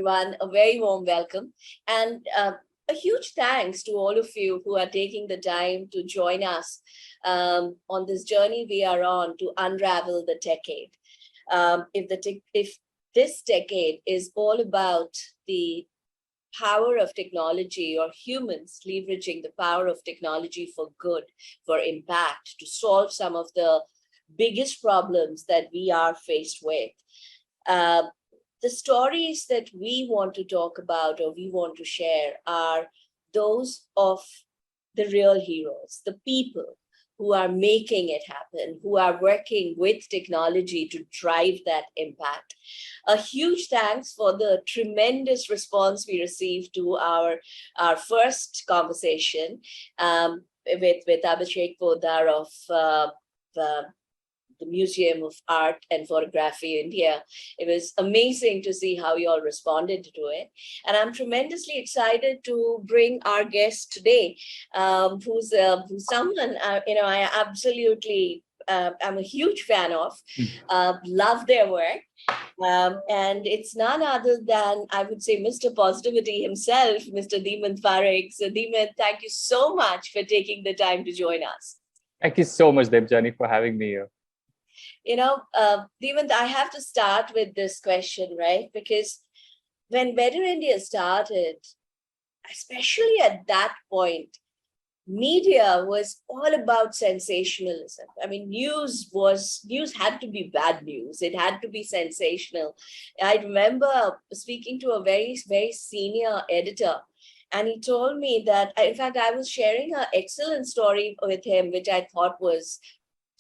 everyone. A very warm welcome. And a huge thanks to all of you who are taking the time to join us on this journey we are on to unravel the decade. If this decade is all about the power of technology or humans leveraging the power of technology for good, for impact, to solve some of the biggest problems that we are faced with. Uh, the stories that we want to talk about or we want to share are those of the real heroes, the people who are making it happen, who are working with technology to drive that impact. A huge thanks for the tremendous response we received to our first conversation with Abhishek Podar of the Museum of Art and Photography India. It was amazing to see how you all responded to it. And I'm tremendously excited to bring our guest today, who's someone, I absolutely, I'm a huge fan of, love their work. And it's none other than, I would say, Mr. Positivity himself, Mr. Dhimant Parekh. So Dhimant, thank you so much for taking the time to join us. Thank you so much, Debjani, for having me here. Dhimant, I have to start with this question, right? Because when Better India started, especially at that point, media was all about sensationalism. I mean, news had to be bad news. It had to be sensational. I remember speaking to a very, very senior editor, and he told me that, in fact, I was sharing an excellent story with him, which I thought was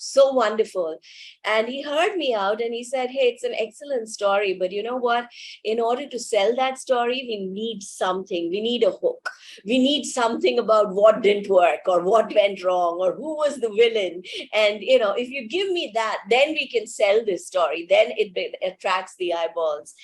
so wonderful. And he heard me out and he said, hey, it's an excellent story, but you know what? In order to sell that story, we need something. We need a hook. We need something about what didn't work or what went wrong or who was the villain. And, if you give me that, then we can sell this story. Then it attracts the eyeballs.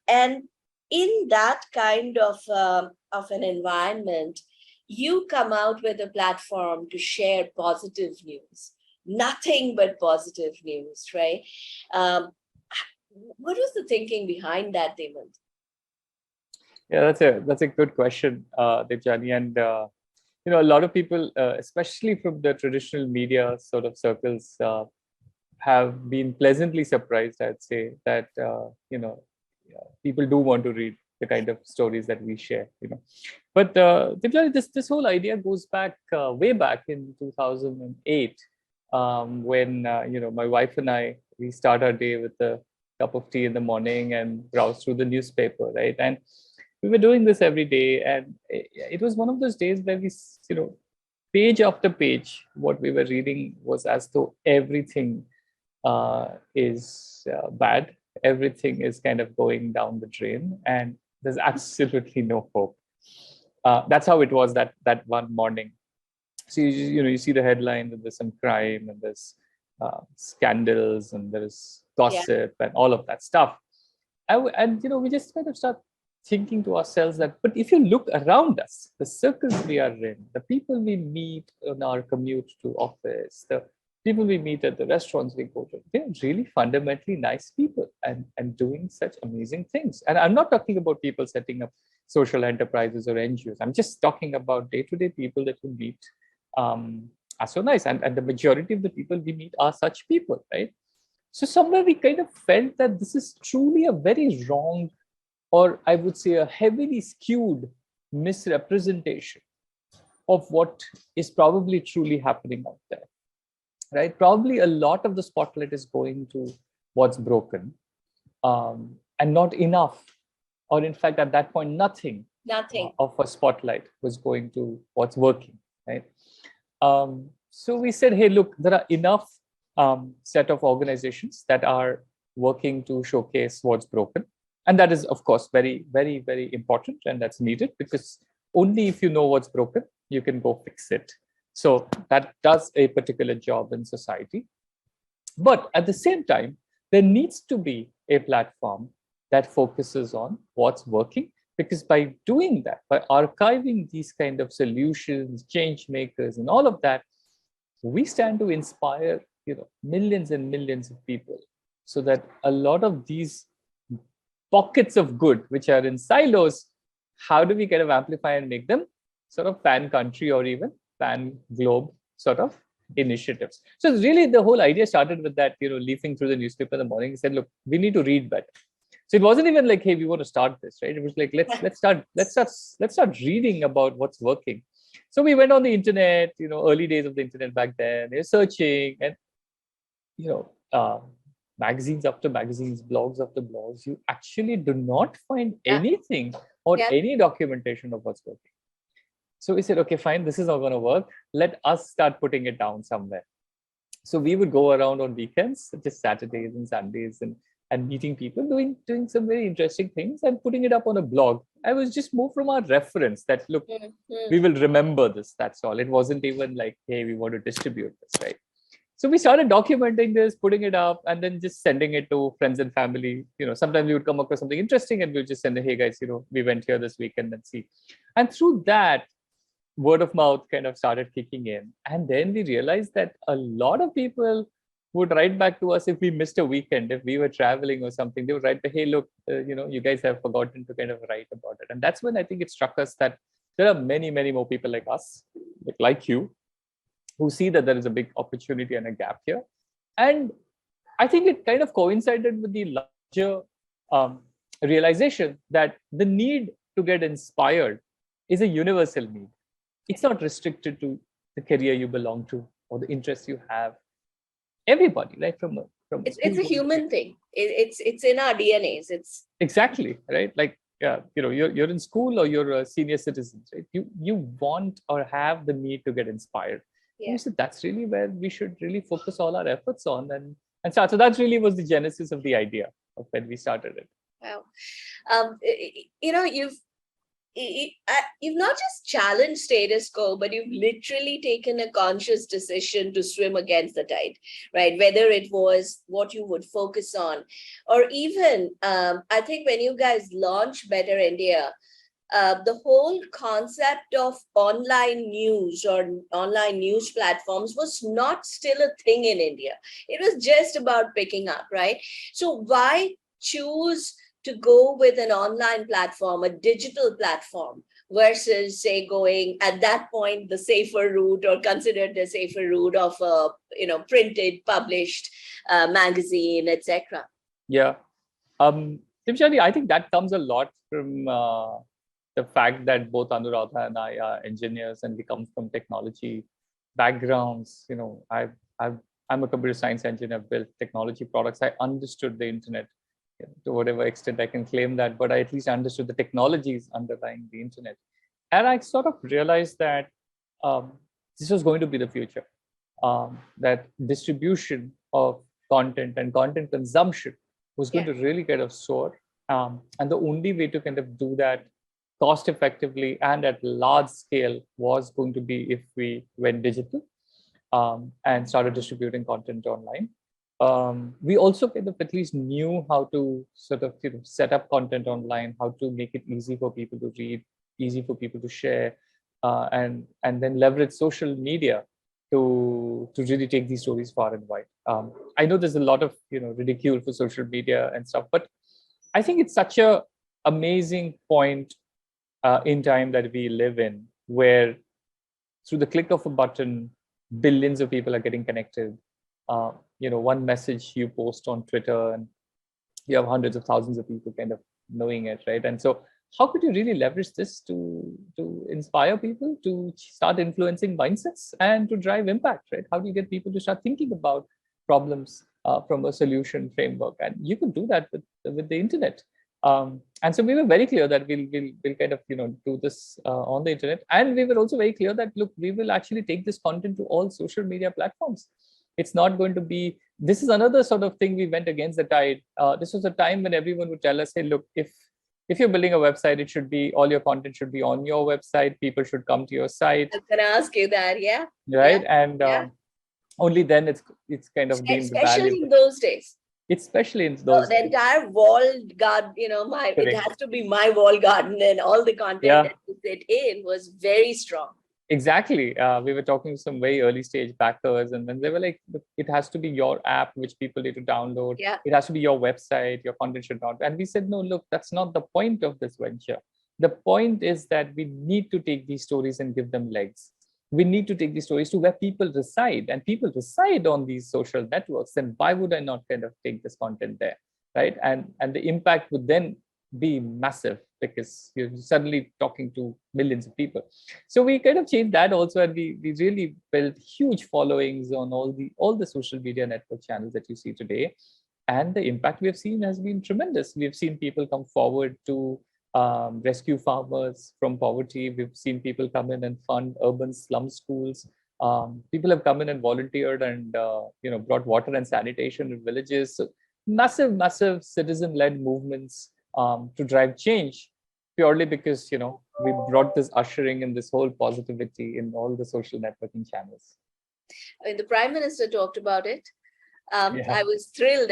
And in that kind of an environment, you come out with a platform to share positive news. Nothing but positive news, right? What was the thinking behind that, Dhimant? Yeah, that's a good question, Debjani. And a lot of people, especially from the traditional media sort of circles, have been pleasantly surprised, I'd say, that people do want to read the kind of stories that we share. But Debjani, this whole idea goes back way back in 2008. When my wife and we start our day with a cup of tea in the morning and browse through the newspaper, right? And we were doing this every day, and it was one of those days where we, page after page, what we were reading was as though everything is bad, everything is kind of going down the drain, and there's absolutely no hope. That's how it was that one morning. So you see the headline that there's some crime and there's scandals and there's gossip and all of that stuff. And we just kind of start thinking to ourselves that, but if you look around us, the circles we are in, the people we meet on our commute to office, the people we meet at the restaurants we go to, they're really fundamentally nice people and doing such amazing things. And I'm not talking about people setting up social enterprises or NGOs. I'm just talking about day-to-day people that you meet. Are so nice, and the majority of the people we meet are such people, right? So somewhere we kind of felt that this is truly a very wrong, or I would say a heavily skewed misrepresentation of what is probably truly happening out there, right? Probably a lot of the spotlight is going to what's broken, and not enough, or in fact at that point nothing of a spotlight was going to what's working, right? So we said, hey, look, there are enough set of organizations that are working to showcase what's broken. And that is, of course, very, very, very important. And that's needed because only if you know what's broken, you can go fix it. So that does a particular job in society. But at the same time, there needs to be a platform that focuses on what's working. Because by doing that, by archiving these kind of solutions, change makers, and all of that, we stand to inspire, millions and millions of people, so that a lot of these pockets of good which are in silos, how do we kind of amplify and make them sort of pan country or even pan globe sort of initiatives? So really the whole idea started with that, leafing through the newspaper in the morning, said, look, we need to read better. So it wasn't even like, hey, we want to start this, right? It was like, let's start reading about what's working. So we went on the internet, early days of the internet back then, searching, and magazines after magazines, blogs after blogs, you actually do not find anything or any documentation of what's working. So we said, okay, fine, this is not going to work. Let us start putting it down somewhere. So we would go around on weekends, just Saturdays and Sundays, and meeting people, doing some very interesting things and putting it up on a blog. I was just more from our reference that, look, we will remember this. That's all. It wasn't even like, hey, we want to distribute this, right? So we started documenting this, putting it up, and then just sending it to friends and family. Sometimes we would come across something interesting and we'll just send it, hey guys, we went here this weekend and see. And through that, word of mouth kind of started kicking in. And then we realized that a lot of people would write back to us if we missed a weekend, if we were traveling or something. They would write, hey, look, you guys have forgotten to kind of write about it. And that's when I think it struck us that there are many, many more people like us, like you, who see that there is a big opportunity and a gap here. And I think it kind of coincided with the larger realization that the need to get inspired is a universal need. It's not restricted to the career you belong to or the interests you have. Everybody, right? It's a human thing. It's in our DNAs. It's exactly right. Like, you're in school or you're a senior citizen, right? You want or have the need to get inspired. Yeah. So that's really where we should really focus all our efforts on and start. So that really was the genesis of the idea of when we started it. Wow. You've not just challenged status quo, but you've literally taken a conscious decision to swim against the tide, right? Whether it was what you would focus on, or even, I think when you guys launched Better India, the whole concept of online news or online news platforms was not still a thing in India. It was just about picking up, right? So why choose to go with an online platform, a digital platform, versus, say, going at that point the safer route or considered the safer route of a printed, published magazine, etc. Yeah, Debjani, I think that comes a lot from the fact that both Anuradha and I are engineers and we come from technology backgrounds. I'm a computer science engineer, built technology products. I understood the internet to whatever extent I can claim that, but I at least understood the technologies underlying the internet. And I sort of realized that this was going to be the future, that distribution of content and content consumption was going to really kind of soar. And the only way to kind of do that cost effectively and at large scale was going to be if we went digital and started distributing content online. We also kind of at least knew how to sort of set up content online, how to make it easy for people to read, easy for people to share, and then leverage social media to really take these stories far and wide. I know there's a lot of ridicule for social media and stuff, but I think it's such a amazing point in time that we live in, where through the click of a button, billions of people are getting connected. One message you post on Twitter and you have hundreds of thousands of people kind of knowing it, right? And so how could you really leverage this to inspire people, to start influencing mindsets and to drive impact, right? How do you get people to start thinking about problems from a solution framework? And you can do that with the internet. And so we were very clear that we'll kind of do this on the internet, and we were also very clear that, look, we will actually take this content to all social media platforms. It's not going to be, this is another sort of thing we went against the tide. This was a time when everyone would tell us, hey, look, if you're building a website, it should be, all your content should be on your website. People should come to your site. I was going to ask you that, yeah. Right. Yeah. And only then it's kind of deemed especially valuable. In those days. Especially in those the entire walled garden, it has to be my wall garden, and all the content that you sit in was very strong. Exactly. We were talking to some very early stage backers, and then they were like, "Look, it has to be your app, which people need to download. Yeah. It has to be your website, your content should not." And we said, no, look, that's not the point of this venture. The point is that we need to take these stories and give them legs. We need to take these stories to where people reside, and people reside on these social networks. Then why would I not kind of take this content there? Right. And the impact would then be massive because you're suddenly talking to millions of people. So we kind of changed that also, and we really built huge followings on all the social media network channels that you see today. And the impact we have seen has been tremendous. We've seen people come forward to rescue farmers from poverty. We've seen people come in and fund urban slum schools. People have come in and volunteered and brought water and sanitation in villages. So massive citizen-led movements to drive change, purely because we brought this ushering and this whole positivity in all the social networking channels. I mean, the Prime Minister talked about it. Yeah. I was thrilled.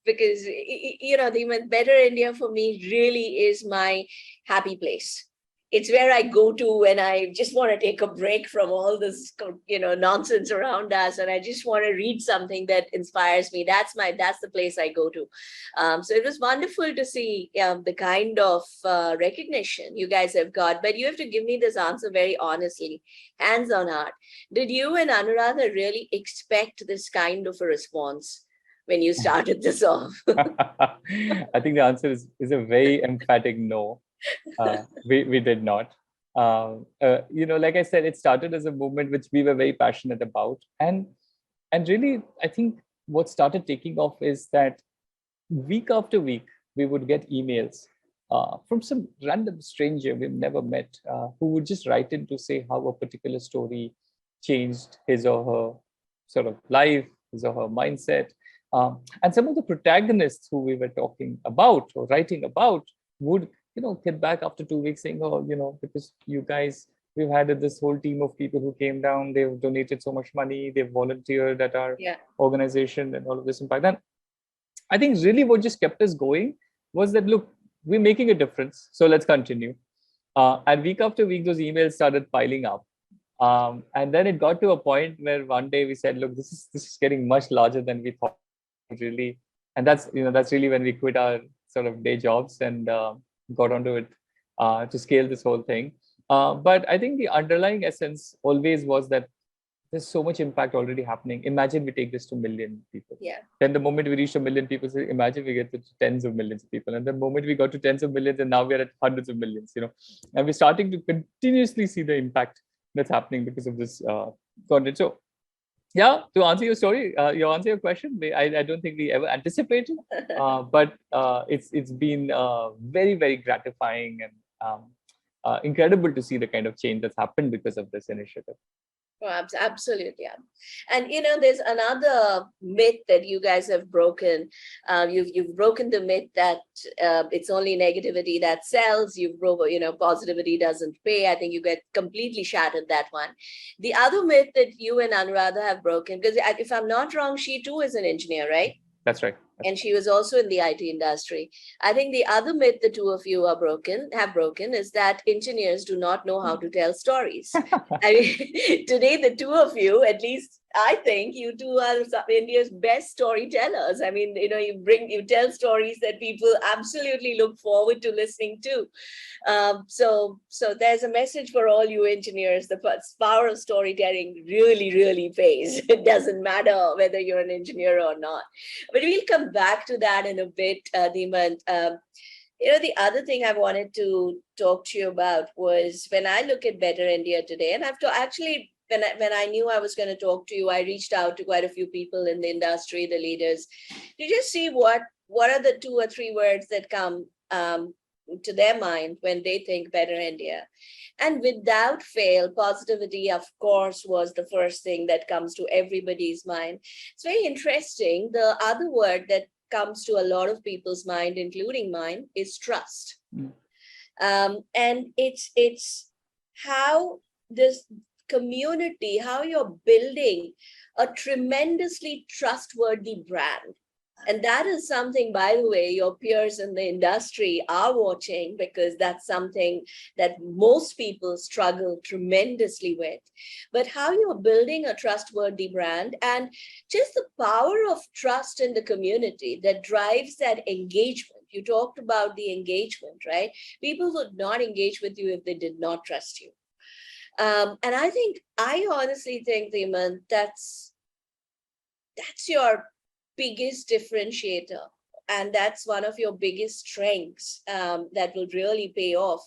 Because, the Better India for me really is my happy place. It's where I go to when I just want to take a break from all this, nonsense around us, and I just want to read something that inspires me. That's the place I go to. So it was wonderful to see the kind of recognition you guys have got. But you have to give me this answer very honestly, hands on heart. Did you and Anuradha really expect this kind of a response when you started this off? I think the answer is a very emphatic no. We did not. Like I said, it started as a movement which we were very passionate about, and really, I think what started taking off is that week after week we would get emails from some random stranger we've never met, who would just write in to say how a particular story changed his or her sort of life, his or her mindset. And some of the protagonists who we were talking about or writing about would get back after 2 weeks saying, oh, because you guys, we've had this whole team of people who came down, they've donated so much money, they've volunteered at our organization and all of this impact. And I think really what just kept us going was that, look, we're making a difference, so let's continue. And week after week, those emails started piling up. And then it got to a point where one day we said, look, this is getting much larger than we thought, really. And that's really when we quit our sort of day jobs and got onto it to scale this whole thing. But I think the underlying essence always was that there's so much impact already happening. Imagine we take this to 1 million people. Yeah. Then the moment we reach 1 million people, imagine we get to tens of millions of people. And the moment we got to tens of millions, and now we're at hundreds of millions, and we're starting to continuously see the impact that's happening because of this content. So yeah, to answer your story, answer your question, I don't think we ever anticipated, but it's been very, very gratifying and incredible to see the kind of change that's happened because of this initiative. Oh, absolutely. Yeah. And there's another myth that you guys have broken. You've broken the myth that it's only negativity that sells. You've broken, positivity doesn't pay. I think you get completely shattered that one. The other myth that you and Anuradha have broken, because if I'm not wrong, she too is an engineer, right? That's right. And she was also in the IT industry. I think the other myth the two of you have broken is that engineers do not know how to tell stories. I mean, today, the two of you, at least I think you two are India's best storytellers. I mean, you tell stories that people absolutely look forward to listening to. So there's a message for all you engineers. The power of storytelling really, really pays. It doesn't matter whether you're an engineer or not. But we'll come back to that in a bit, Dhimant. The other thing I wanted to talk to you about was when I look at Better India today, and I've actually, when I knew I was going to talk to you, I reached out to quite a few people in the industry, the leaders, to just see what are the 2 or 3 words that come to their mind when they think Better India. And without fail, positivity, of course, was the first thing that comes to everybody's mind. It's very interesting. The other word that comes to a lot of people's mind, including mine, is trust. And it's how this community, how you're building a tremendously trustworthy brand. And that is something, by the way, your peers in the industry are watching, because that's something that most people struggle tremendously with. But how you're building a trustworthy brand, and just the power of trust in the community that drives that engagement. You talked about the engagement, right? People would not engage with you if they did not trust you. And I honestly think, Dhimant, that's your biggest differentiator, and that's one of your biggest strengths, that will really pay off,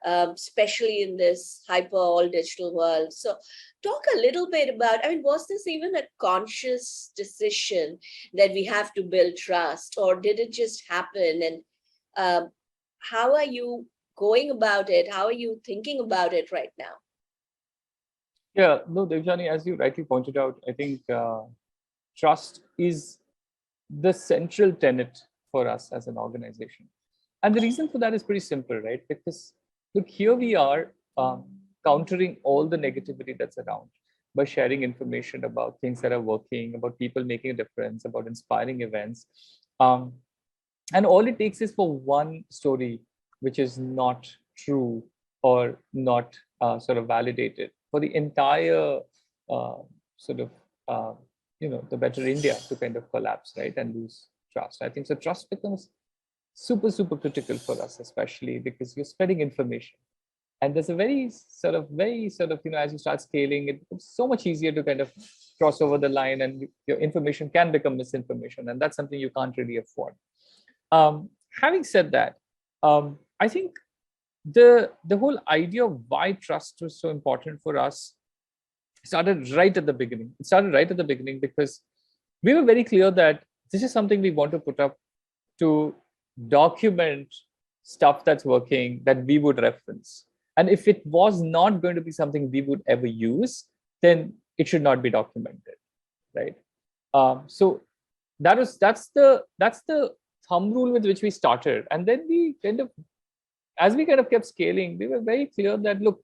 especially in this hyper all digital world. So talk a little bit about, I mean, was this even a conscious decision that we have to build trust, or did it just happen? And how are you going about it? How are you thinking about it right now? Yeah, no, Debjani, as you rightly pointed out, I think trust is the central tenet for us as an organization. And the reason for that is pretty simple, right? Because look, here we are countering all the negativity that's around by sharing information about things that are working, about people making a difference, about inspiring events. Um, and all it takes is for one story which is not true or not sort of validated for the entire uh, sort of the better India to kind of collapse, right, and lose trust. I think so. Trust becomes super critical for us, especially because you're spreading information, and there's a very sort of as you start scaling, it becomes so much easier to kind of cross over the line, and your information can become misinformation, and that's something you can't really afford. Having said that, I think the whole idea of why trust was so important for us started right at the beginning. It started right at the beginning because we were very clear that this is something we want to put up to document stuff that's working that we would reference. And if it was not going to be something we would ever use, then it should not be documented, right? So that's the thumb rule with which we started, and then we kind of, as we kind of kept scaling, we were very clear that look,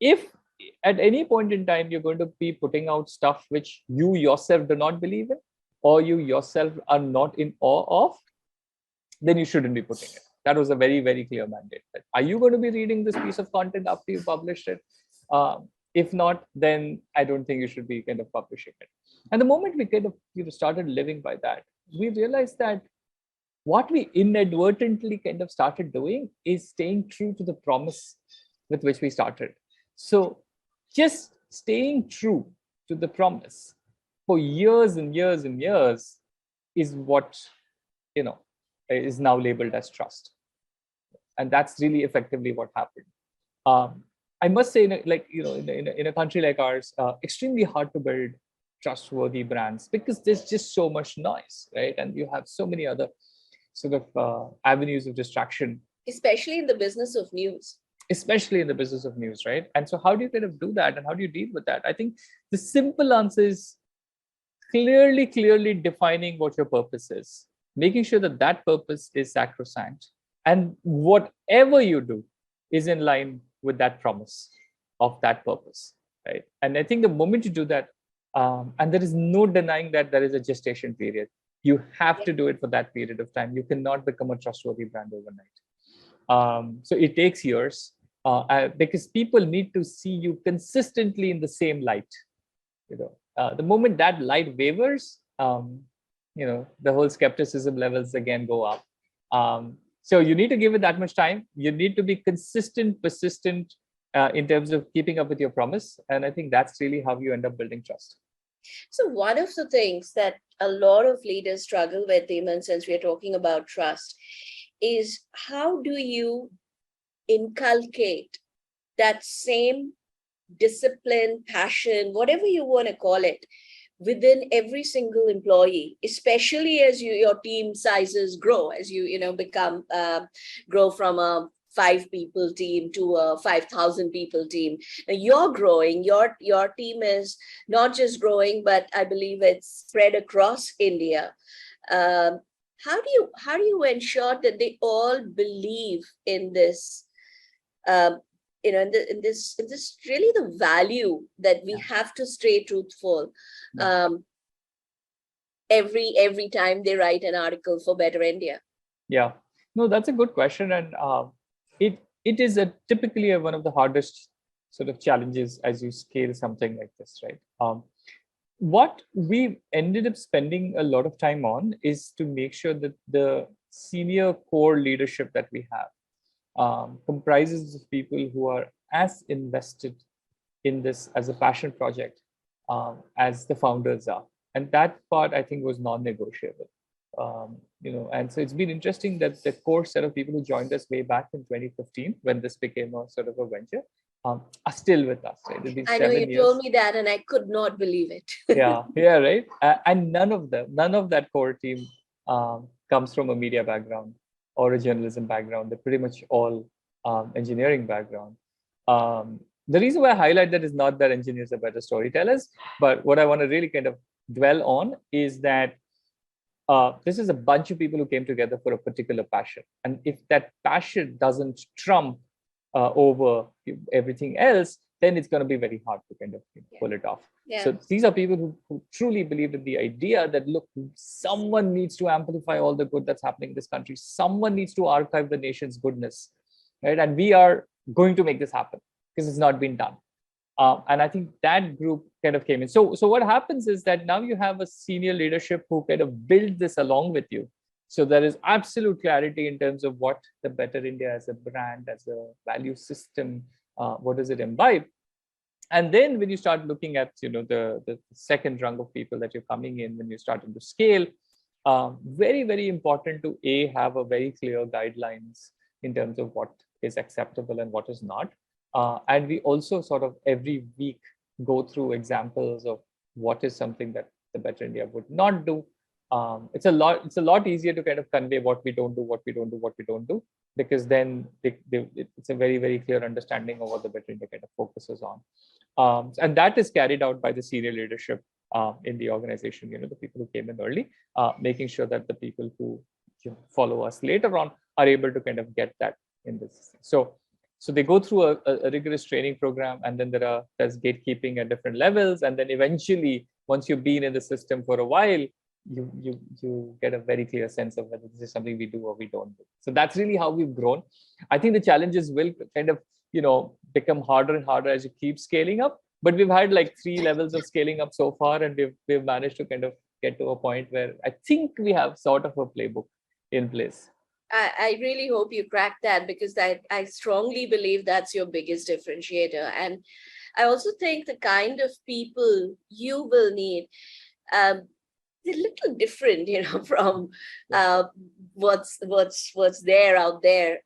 if at any point in time you're going to be putting out stuff which you yourself do not believe in, or you yourself are not in awe of, then you shouldn't be putting it. That was a very clear mandate. That are you going to be reading this piece of content after you published it? If not, then I don't think you should be kind of publishing it. And the moment we kind of started living by that, we realized that what we inadvertently kind of started doing is staying true to the promise with which we started. So just staying true to the promise for years and years and years is what is now labeled as trust, and that's really effectively what happened. I must say, in a country like ours, extremely hard to build trustworthy brands because there's just so much noise, right? And you have so many other sort of avenues of distraction, Especially in the business of news. Especially in the business of news, right? And so how do you kind of do that, and how do you deal with that? I think the simple answer is clearly defining what your purpose is, making sure that that purpose is sacrosanct, and whatever you do is in line with that promise of that purpose, right? And I think the moment you do that, and there is no denying that there is a gestation period. You have to do it for that period of time. You cannot become a trustworthy brand overnight. So it takes years because people need to see you consistently in the same light. The moment that light wavers, the whole skepticism levels again go up. So you need to give it that much time. You need to be consistent, persistent in terms of keeping up with your promise. And I think that's really how you end up building trust. So one of the things that a lot of leaders struggle with, Dhimant, since we're talking about trust, is how do you inculcate that same discipline, passion, whatever you want to call it, within every single employee, especially as your team sizes grow, as you become grow from a 5 people team to a 5,000 people team. Now you're growing. Your team is not just growing, but I believe it's spread across India. How do you ensure that they all believe in this? In this really the value that we have to stay truthful. every time they write an article for Better India? Yeah, no, that's a good question, and it is typically one of the hardest sort of challenges as you scale something like this, right? What we ended up spending a lot of time on is to make sure that the senior core leadership that we have comprises of people who are as invested in this as a passion project as the founders are, and that part I think was non-negotiable. And so it's been interesting that the core set of people who joined us way back in 2015, when this became a sort of a venture, are still with us. Right? It's been I know 7 you years. told me that, and I could not believe it. Yeah, right. And none of that core team comes from a media background or a journalism background. They're pretty much all engineering background. The reason why I highlight that is not that engineers are better storytellers, but what I want to really kind of dwell on is that this is a bunch of people who came together for a particular passion. And if that passion doesn't trump over everything else, then it's going to be very hard to kind of pull it off. Yeah. So these are people who truly believe in the idea that, look, someone needs to amplify all the good that's happening in this country. Someone needs to archive the nation's goodness, right? And we are going to make this happen because it's not been done. And I think that group kind of came in. So what happens is that now you have a senior leadership who kind of build this along with you. So there is absolute clarity in terms of what the Better India as a brand, as a value system, what does it imbibe? And then when you start looking at the second rung of people that you're coming in, when you're starting to scale, very, very important to have a very clear guidelines in terms of what is acceptable and what is not. And we also sort of every week go through examples of what is something that the Better India would not do. It's a lot easier to kind of convey what we don't do, because then it's a very, very clear understanding of what the Better India kind of focuses on. And that is carried out by the senior leadership in the organization, the people who came in early, making sure that the people who follow us later on are able to kind of get that in this. So they go through a rigorous training program, and then there's gatekeeping at different levels. And then eventually, once you've been in the system for a while, you get a very clear sense of whether this is something we do or we don't do. So that's really how we've grown. I think the challenges will kind of, become harder and harder as you keep scaling up. But we've had like 3 levels of scaling up so far, and we've managed to kind of get to a point where I think we have sort of a playbook in place. I really hope you crack that, because I strongly believe that's your biggest differentiator. And I also think the kind of people you will need, they're a little different, from what's there out there.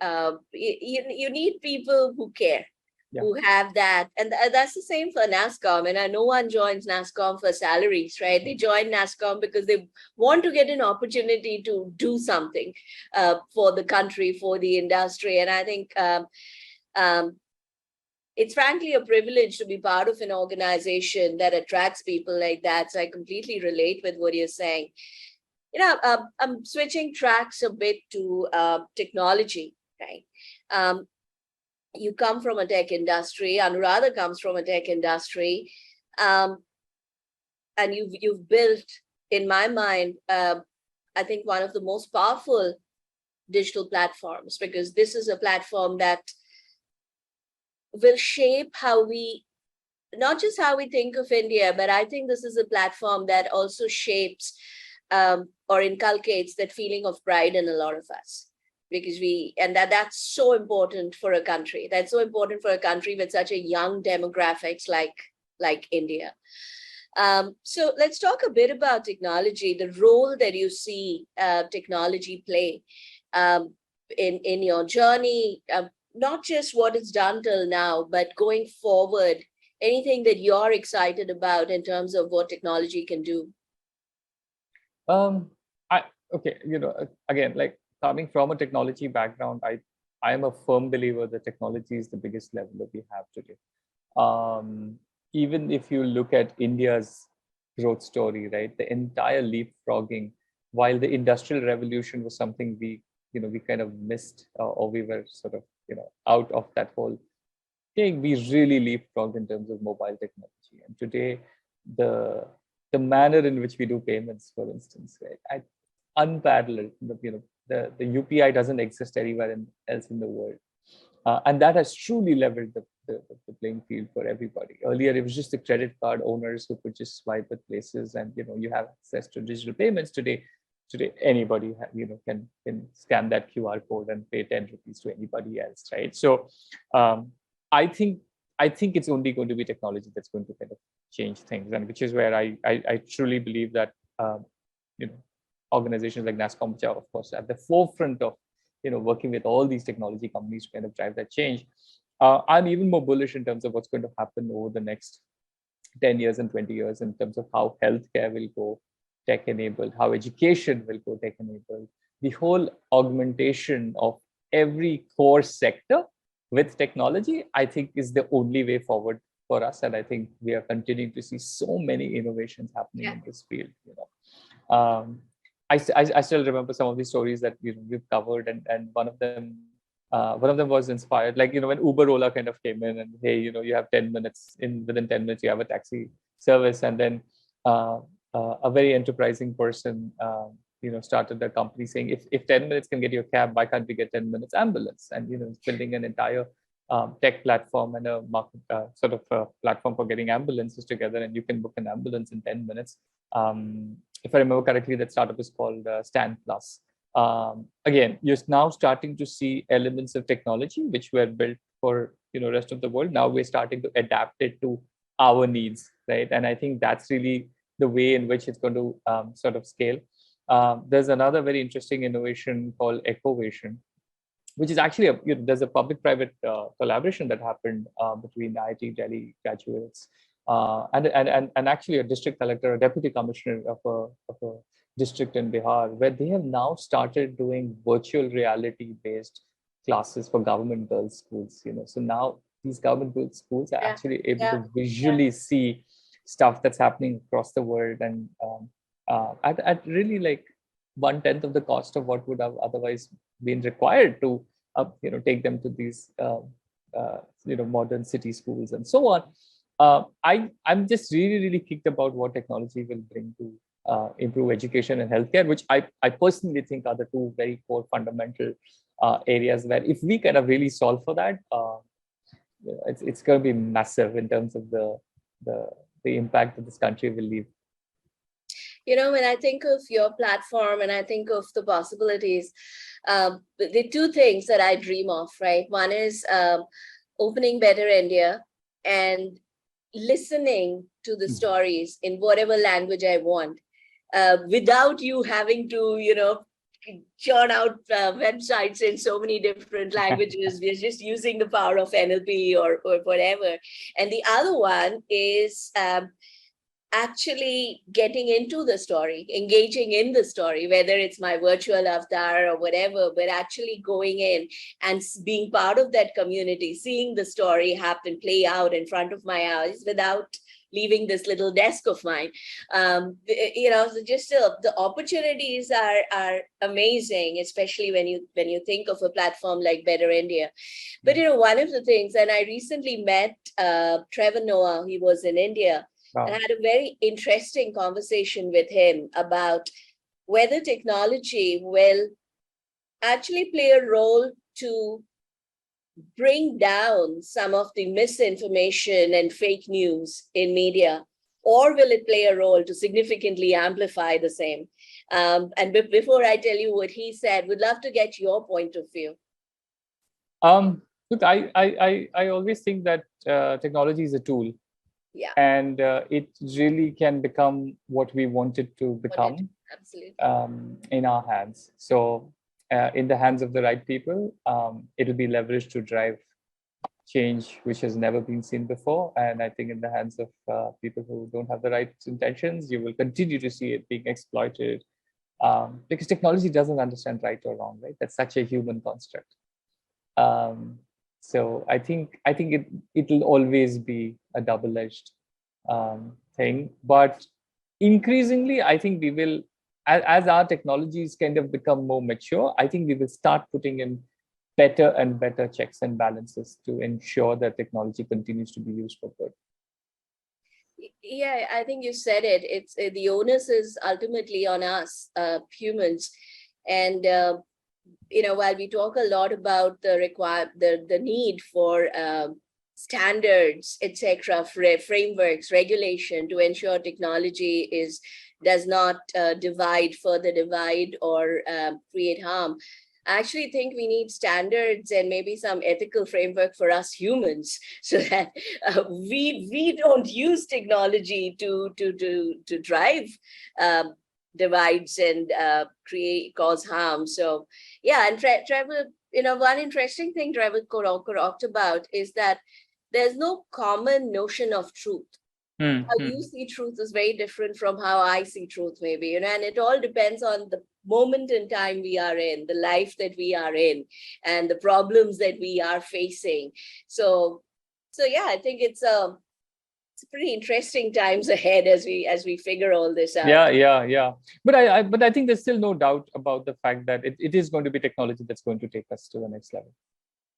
You need people who care. Yeah. Who have that. And that's the same for NASSCOM. And no one joins NASSCOM for salaries, right? They join NASSCOM because they want to get an opportunity to do something for the country, for the industry. And I think it's frankly a privilege to be part of an organization that attracts people like that. So I completely relate with what you're saying. I'm switching tracks a bit to technology, right? You come from a tech industry, Anuradha comes from a tech industry, and you've built, in my mind, I think one of the most powerful digital platforms, because this is a platform that will shape not just how we think of India, but I think this is a platform that also shapes or inculcates that feeling of pride in a lot of us. Because that's so important for a country. That's so important for a country with such a young demographics like India. So let's talk a bit about technology, the role that you see technology play in your journey, not just what it's done till now, but going forward, anything that you're excited about in terms of what technology can do. Again, like, coming from a technology background, I am a firm believer that technology is the biggest level that we have today. Even if you look at India's growth story, right, the entire leapfrogging, while the industrial revolution was something we kind of missed, or we were sort of out of that whole thing, we really leapfrogged in terms of mobile technology. And today, the the manner in which we do payments, for instance, right? Unparalleled. The UPI doesn't exist anywhere else in the world. And that has truly leveled the playing field for everybody. Earlier, it was just the credit card owners who could just swipe at places, and you have access to digital payments today. Today, anybody can scan that QR code and pay 10 rupees to anybody else, right? So, I think it's only going to be technology that's going to kind of change things, and which is where I truly believe that organizations like NASSCOM, which are of course at the forefront of working with all these technology companies to kind of drive that change. I'm even more bullish in terms of what's going to happen over the next 10 years and 20 years in terms of how healthcare will go tech-enabled, how education will go tech-enabled, the whole augmentation of every core sector with technology, I think is the only way forward for us. And I think we are continuing to see so many innovations happening in this field. I still remember some of these stories that we've covered, and one of them was inspired. Like when Uber Ola kind of came in, and hey, you have 10 minutes. Within 10 minutes you have a taxi service, and then a very enterprising person started the company saying, if 10 minutes can get you a cab, why can't we get 10 minutes ambulance? And building an entire tech platform and a market sort of a platform for getting ambulances together, and you can book an ambulance in 10 minutes. If I remember correctly, that startup is called Stand Plus. Again, you're now starting to see elements of technology which were built for rest of the world. Now we're starting to adapt it to our needs, right? And I think that's really the way in which it's going to sort of scale. There's another very interesting innovation called Ecovation, which is actually there's a public-private collaboration that happened between IIT Delhi graduates and actually a district collector, a deputy commissioner of a district in Bihar, where they have now started doing virtual reality-based classes for government girls' schools. So now these government girls' schools are actually able to visually see stuff that's happening across the world, and at really like 1/10 of the cost of what would have otherwise been required to take them to these modern city schools and so on. I'm just really kicked about what technology will bring to improve education and healthcare, which I personally think are the two very core fundamental areas where if we kind of really solve for that, it's going to be massive in terms of the impact that this country will leave. When I think of your platform and I think of the possibilities, the two things that I dream of, right? One is opening Better India and listening to the stories in whatever language I want, without you having to, churn out websites in so many different languages. We're just using the power of NLP or whatever. And the other one is actually getting into the story, engaging in the story, whether it's my virtual avatar or whatever, but actually going in and being part of that community, seeing the story happen, play out in front of my eyes without leaving this little desk of mine. Just the opportunities are amazing, especially when you think of a platform like Better India. But one of the things, and I recently met Trevor Noah, he was in India. Wow. And I had a very interesting conversation with him about whether technology will actually play a role to bring down some of the misinformation and fake news in media, or will it play a role to significantly amplify the same? And before I tell you what he said, would love to get your point of view. Look, I always think that technology is a tool. Yeah. And it really can become what we want it to become. Absolutely. In our hands. So in the hands of the right people, it'll be leveraged to drive change, which has never been seen before. And I think in the hands of people who don't have the right intentions, you will continue to see it being exploited, because technology doesn't understand right or wrong, right? That's such a human construct. So I think it'll always be a double-edged thing, but increasingly, I think we will, as our technologies kind of become more mature, I think we will start putting in better and better checks and balances to ensure that technology continues to be used for good. Yeah, I think you said it. It's the onus is ultimately on us, humans, and while we talk a lot about the need for standards, etc., frameworks, regulation to ensure technology does not further divide or create harm. I actually think we need standards and maybe some ethical framework for us humans, so that we don't use technology to drive um, divides and cause harm. So yeah, and travel. One interesting thing travel talked about is that there's no common notion of truth. How you see truth is very different from how I see truth, maybe, and it all depends on the moment in time we are in, the life that we are in, and the problems that we are facing. So yeah, I think it's pretty interesting times ahead as we figure all this out. Yeah. But I think there's still no doubt about the fact that it is going to be technology that's going to take us to the next level.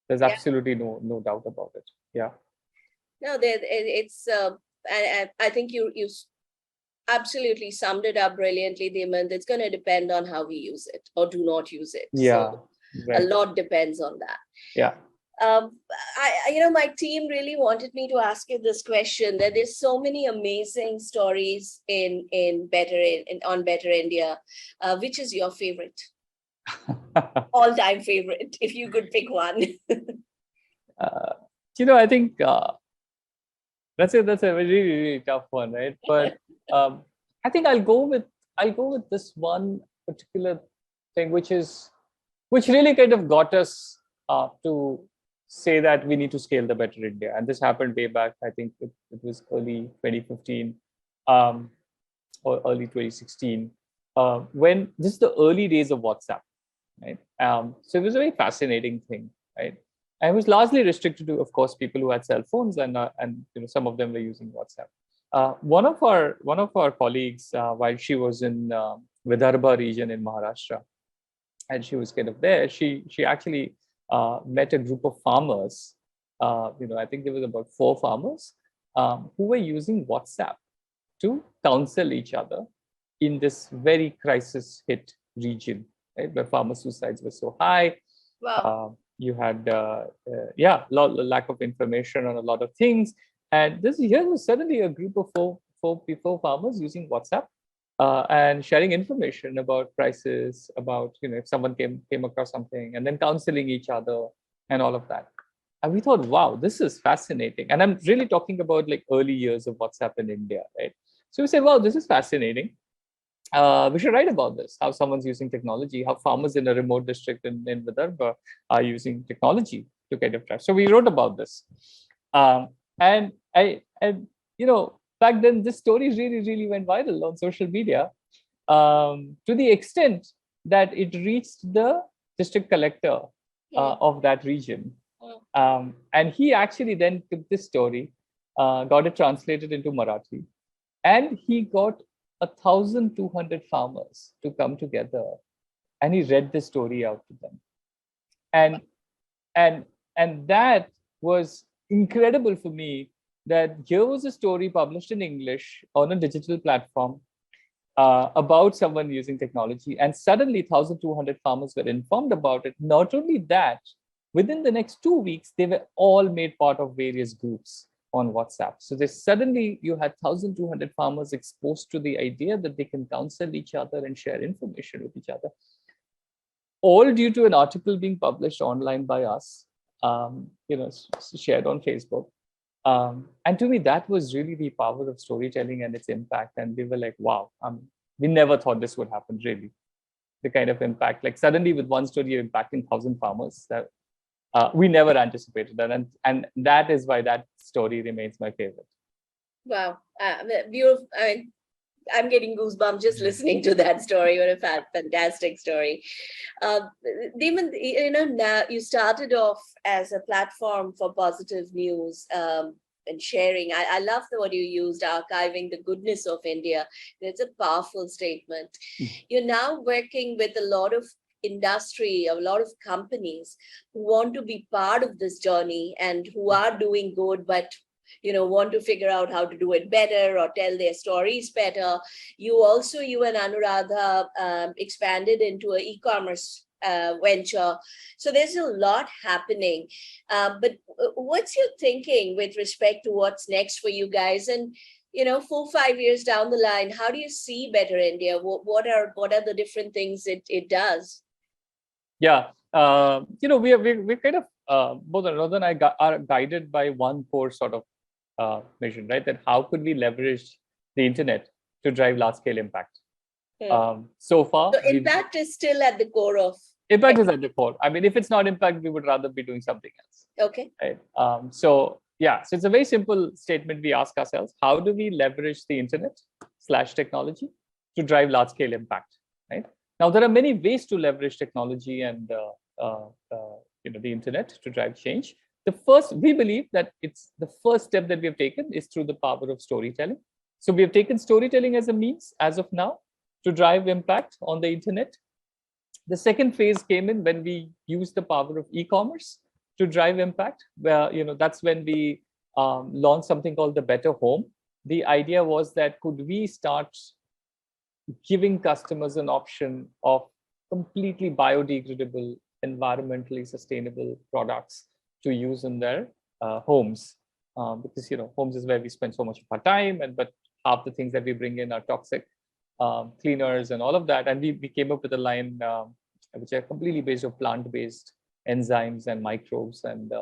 There's Yeah. absolutely no doubt about it. Yeah. No, it's and I think you absolutely summed it up brilliantly, Dhimant. It's going to depend on how we use it or do not use it. Yeah. So a Right. lot depends on that. Yeah. My team really wanted me to ask you this question. That there's so many amazing stories on Better India. Which is your favorite, all-time favorite, if you could pick one? uh, I think that's a really tough one, right? But I think I'll go with this one particular thing, which really kind of got us to say that we need to scale the Better India, and this happened way back. I think it was early 2015 or early 2016, when this is the early days of WhatsApp, right? So it was a very fascinating thing, right? And it was largely restricted to, of course, people who had cell phones, and some of them were using WhatsApp. One of our colleagues, while she was in Vidarbha region in Maharashtra, and she was kind of there, she actually met a group of farmers. I think there was about 4 farmers who were using WhatsApp to counsel each other in this very crisis hit region, right, where farmer suicides were so high. Wow. You had lack of information on a lot of things, and here was suddenly a group of four farmers using WhatsApp and sharing information about prices, about if someone came across something, and then counseling each other and all of that. And we thought, wow, this is fascinating. And I'm really talking about like early years of WhatsApp in India, right? So we said, wow, this is fascinating. We should write about this, how someone's using technology, how farmers in a remote district in Vidarbha are using technology to kind of track. So we wrote about this. And back then, this story really, really went viral on social media, to the extent that it reached the district collector of that region. And he actually then took this story, got it translated into Marathi, and he got 1,200 farmers to come together, and he read the story out to them. And and and that was incredible for me, that here was a story published in English on a digital platform about someone using technology, and suddenly 1,200 farmers were informed about it. Not only that, within the next 2 weeks, they were all made part of various groups on WhatsApp. So suddenly you had 1,200 farmers exposed to the idea that they can counsel each other and share information with each other, all due to an article being published online by us, shared on Facebook. And to me, that was really the power of storytelling and its impact. And we were like, wow, we never thought this would happen, really. The kind of impact, like suddenly with one story, you're impacting 1,000 farmers. That we never anticipated that. And that is why that story remains my favorite. Wow. Beautiful. I'm getting goosebumps just listening to that story. What a fantastic story. Dhimant, now you started off as a platform for positive news and sharing. I love what you used, archiving the goodness of India. It's a powerful statement. You're now working with a lot of industry, a lot of companies who want to be part of this journey and who are doing good, but want to figure out how to do it better or tell their stories better. You and Anuradha expanded into an e-commerce venture. So there's a lot happening. But what's your thinking with respect to what's next for you guys? And 4-5 years down the line, how do you see Better India? What are the different things it does? Yeah, we're kind of both Anuradha and I are guided by one core sort of mission, right? That how could we leverage the internet to drive large scale impact? So far, so impact is still at the core of. Impact is at the core. I mean, if it's not impact, we would rather be doing something else. Okay. Right. So it's a very simple statement we ask ourselves: how do we leverage the internet/technology to drive large scale impact? Right. Now, there are many ways to leverage technology and the internet to drive change. We believe that it's the first step that we have taken is through the power of storytelling. So we have taken storytelling as a means as of now to drive impact on the internet. The second phase came in when we used the power of e-commerce to drive impact. Where that's when we launched something called the Better Home. The idea was that could we start giving customers an option of completely biodegradable, environmentally sustainable products to use in their homes, because homes is where we spend so much of our time, but half the things that we bring in are toxic, cleaners and all of that. And we came up with a line which are completely based on plant-based enzymes and microbes, and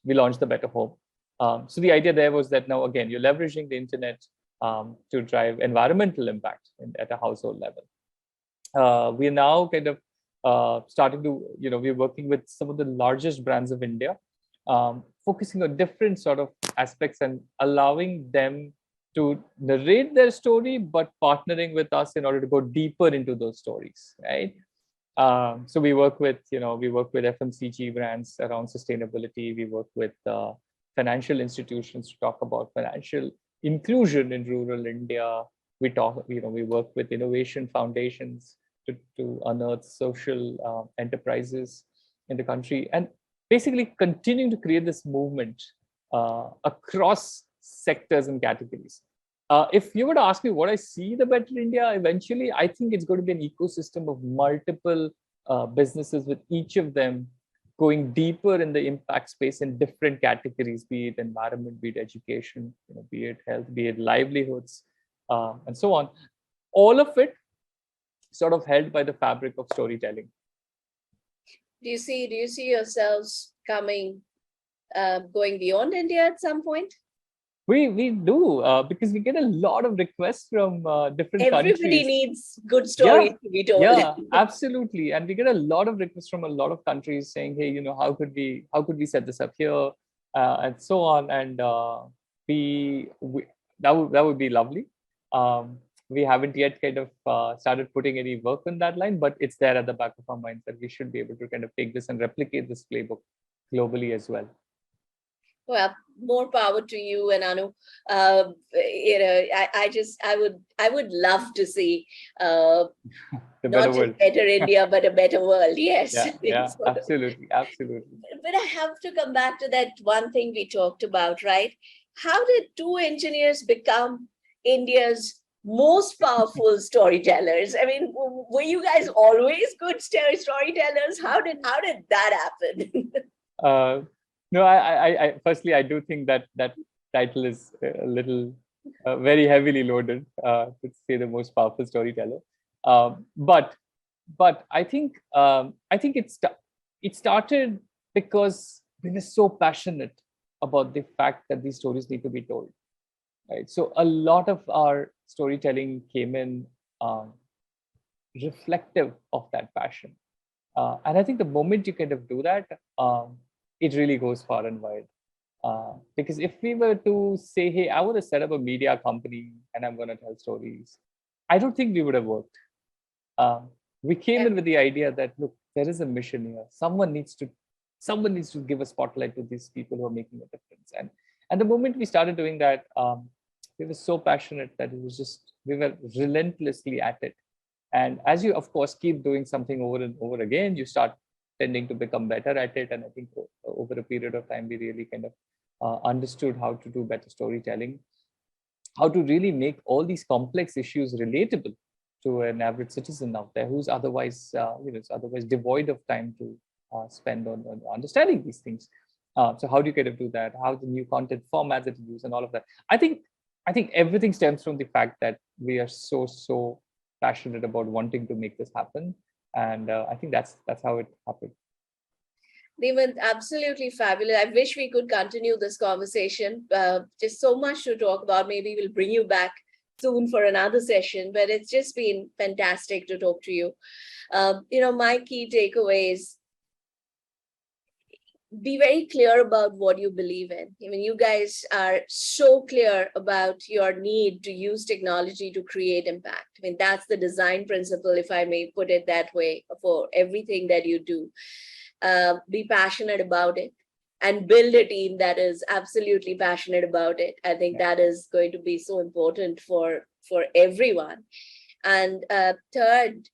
we launched the Better Home. So the idea there was that now again you're leveraging the internet to drive environmental impact at a household level. We are now kind of starting to, we're working with some of the largest brands of India, focusing on different sort of aspects and allowing them to narrate their story, but partnering with us in order to go deeper into those stories, right? So we work with FMCG brands around sustainability. We work with financial institutions to talk about financial inclusion in rural India. We work with innovation foundations to unearth social enterprises in the country, and basically continuing to create this movement across sectors and categories. If you were to ask me what I see the Better India, eventually, I think it's going to be an ecosystem of multiple businesses, with each of them going deeper in the impact space in different categories, be it environment, be it education, be it health, be it livelihoods, and so on. All of it sort of held by the fabric of storytelling. Do you see yourselves going beyond India at some point? We do, because we get a lot of requests from different countries. Everybody needs good stories to be told. Yeah, absolutely. And we get a lot of requests from a lot of countries saying, hey, how could we set this up here, and so on. And that would be lovely. We haven't yet kind of started putting any work on that line, but it's there at the back of our minds that we should be able to kind of take this and replicate this playbook globally as well. Well, more power to you and Anu. I would love to see not just Better India, but a better world. Yes. Yeah, absolutely. But I have to come back to that one thing we talked about, right? How did two engineers become India's most powerful storytellers? I mean, were you guys always good storytellers? How did that happen? No, I firstly, I do think that title is a little very heavily loaded to say the most powerful storyteller. But I think it started because we were so passionate about the fact that these stories need to be told, right? So a lot of our storytelling came in reflective of that passion, and I think the moment you kind of do that, it really goes far and wide. Because if we were to say, hey, I want to set up a media company and I'm going to tell stories, I don't think we would have worked. We came in with the idea that, look, there is a mission here. Someone needs to give a spotlight to these people who are making a difference. And the moment we started doing that, we were so passionate that we were relentlessly at it. And as you, of course, keep doing something over and over again, you start tending to become better at it. And I think over a period of time, we really kind of understood how to do better storytelling, how to really make all these complex issues relatable to an average citizen out there who's otherwise, is otherwise devoid of time to spend on understanding these things. So how do you kind of do that? How the new content formats that you use and all of that? I think everything stems from the fact that we are so passionate about wanting to make this happen, and I think that's how it happened. Dhimant, absolutely fabulous. I wish we could continue this conversation. Just so much to talk about. Maybe we'll bring you back soon for another session, but it's just been fantastic to talk to you. My key takeaways: be very clear about what you believe in. I mean, you guys are so clear about your need to use technology to create impact. I mean, that's the design principle, if I may put it that way, for everything that you do. Be passionate about it and build a team that is absolutely passionate about it. I think that is going to be so important for everyone. And third,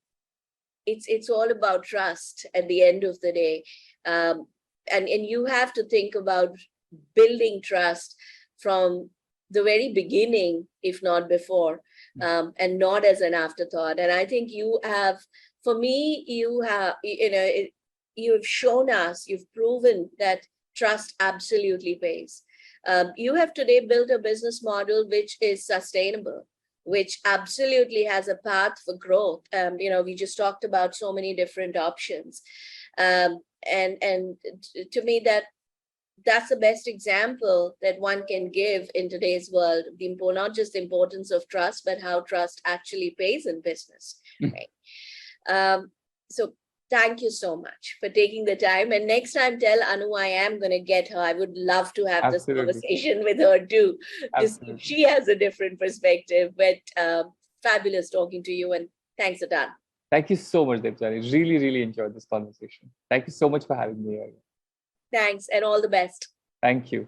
it's all about trust at the end of the day. And you have to think about building trust from the very beginning, if not before, and not as an afterthought. And I think you have, for me, you have, you've shown us, you've proven that trust absolutely pays. You have today built a business model which is sustainable, which absolutely has a path for growth. We just talked about so many different options. And to me, that's the best example that one can give in today's world, not just the importance of trust, but how trust actually pays in business. Right? So thank you so much for taking the time. And next time, tell Anu I am going to get her. I would love to have this conversation with her too. Just she has a different perspective. But fabulous talking to you, and thanks a ton. Thank you so much, Debjani. Really, really enjoyed this conversation. Thank you so much for having me here. Thanks, and all the best. Thank you.